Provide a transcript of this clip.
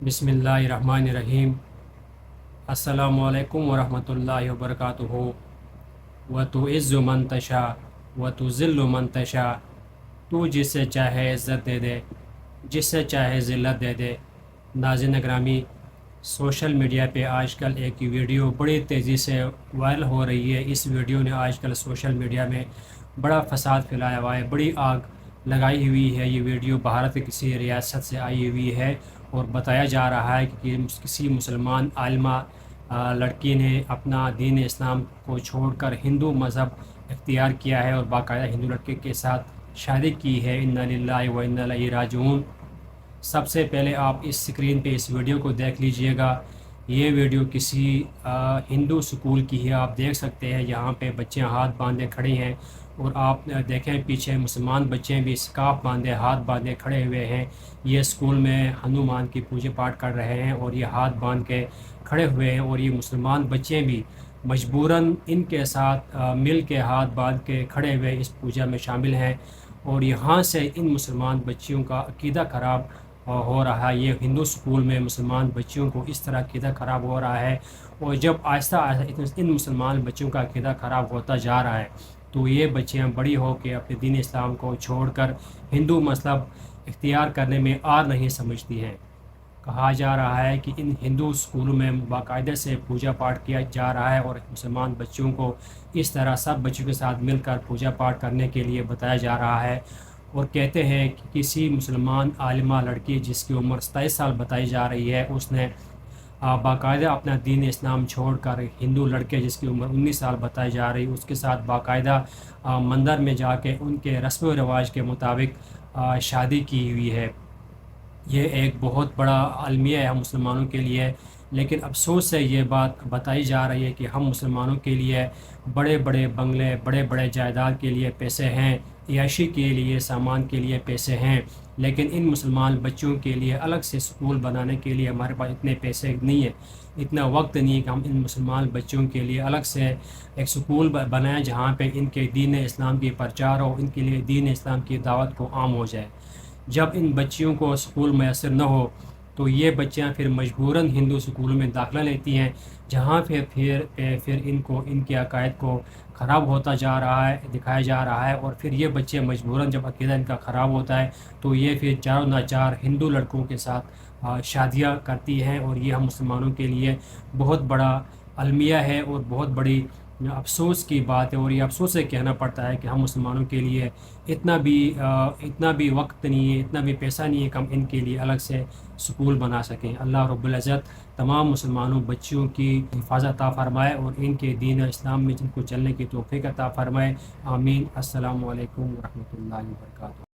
بسم اللہ الرحمن الرحیم۔ السلام علیکم ورحمۃ اللہ وبرکاتہ۔ وتعز من تشاء وتذل من تشاء، تو جس سے چاہے عزت دے دے، جس سے چاہے ذلت دے دے۔ ناظرین گرامی، سوشل میڈیا پہ آج کل ایک ویڈیو بڑی تیزی سے وائرل ہو رہی ہے۔ اس ویڈیو نے آج کل سوشل میڈیا میں بڑا فساد پھیلایا ہوا ہے، بڑی آگ لگائی ہوئی ہے۔ یہ ویڈیو بھارت کی کسی ریاست سے آئی ہوئی ہے اور بتایا جا رہا ہے کہ کسی مسلمان عالمہ لڑکی نے اپنا دین اسلام کو چھوڑ کر ہندو مذہب اختیار کیا ہے اور باقاعدہ ہندو لڑکے کے ساتھ شادی کی ہے۔ انا للہ و انا الیہ راجعون۔ سب سے پہلے آپ اس سکرین پہ اس ویڈیو کو دیکھ لیجئے گا۔ یہ ویڈیو کسی ہندو سکول کی ہے، آپ دیکھ سکتے ہیں یہاں پہ بچے ہاتھ باندھے کھڑے ہیں اور آپ دیکھیں پیچھے مسلمان بچے بھی اسکارف باندھے ہاتھ باندھے کھڑے ہوئے ہیں۔ یہ اسکول میں ہنومان کی پوجا پاٹ کر رہے ہیں اور یہ ہاتھ باندھ کے کھڑے ہوئے ہیں، اور یہ مسلمان بچے بھی مجبوراً ان کے ساتھ مل کے ہاتھ باندھ کے کھڑے ہوئے اس پوجا میں شامل ہیں، اور یہاں سے ان مسلمان بچیوں کا عقیدہ خراب ہو رہا ہے۔ یہ ہندو سکول میں مسلمان بچیوں کو اس طرح عقیدہ خراب ہو رہا ہے، اور جب آہستہ آہستہ ان مسلمان بچوں کا عقیدہ خراب ہوتا جا رہا ہے تو یہ بچیاں بڑی ہو کے اپنے دین اسلام کو چھوڑ کر ہندو مذہب اختیار کرنے میں آر نہیں سمجھتی ہیں۔ کہا جا رہا ہے کہ ان ہندو اسکولوں میں باقاعدہ سے پوجا پاٹ کیا جا رہا ہے، اور مسلمان بچوں کو اس طرح سب بچوں کے ساتھ مل کر پوجا پاٹ کرنے کے لیے بتایا جا رہا ہے، اور کہتے ہیں کہ کسی مسلمان عالمہ لڑکی جس کی عمر 27 سال بتائی جا رہی ہے، اس نے باقاعدہ اپنا دین اسلام چھوڑ کر ہندو لڑکے جس کی عمر 19 سال بتائی جا رہی ہے اس کے ساتھ باقاعدہ مندر میں جا کے ان کے رسم و رواج کے مطابق شادی کی ہوئی ہے۔ یہ ایک بہت بڑا المیہ ہے ہم مسلمانوں کے لیے، لیکن افسوس سے یہ بات بتائی جا رہی ہے کہ ہم مسلمانوں کے لیے بڑے بڑے بنگلے، بڑے بڑے جائیداد کے لیے پیسے ہیں، عیاشی کے لیے سامان کے لیے پیسے ہیں، لیکن ان مسلمان بچوں کے لیے الگ سے سکول بنانے کے لیے ہمارے پاس اتنے پیسے نہیں ہیں، اتنا وقت نہیں ہے کہ ہم ان مسلمان بچوں کے لیے الگ سے ایک سکول بنائیں جہاں پہ ان کے دین اسلام کی پرچار ہو، ان کے لیے دین اسلام کی دعوت کو عام ہو جائے۔ جب ان بچیوں کو سکول میسر نہ ہو تو یہ بچیاں پھر مجبوراً ہندو سکولوں میں داخلہ لیتی ہیں، جہاں پھر ان کو ان کے عقائد کو خراب ہوتا جا رہا ہے، دکھایا جا رہا ہے، اور پھر یہ بچے مجبوراً جب عقیدہ ان کا خراب ہوتا ہے تو یہ پھر چاروں ناچار ہندو لڑکوں کے ساتھ شادیاں کرتی ہیں، اور یہ ہم مسلمانوں کے لیے بہت بڑا المیہ ہے اور بہت بڑی افسوس کی بات ہے، اور یہ افسوس سے کہنا پڑتا ہے کہ ہم مسلمانوں کے لیے اتنا بھی وقت نہیں ہے، اتنا بھی پیسہ نہیں ہے کہ ہم ان کے لیے الگ سے سکول بنا سکیں۔ اللہ رب العزت تمام مسلمانوں بچیوں کی حفاظت عطا فرمائے اور ان کے دین اسلام میں جن کو چلنے کی توفیق عطا فرمائے۔ آمین۔ السلام علیکم ورحمۃ اللہ وبرکاتہ۔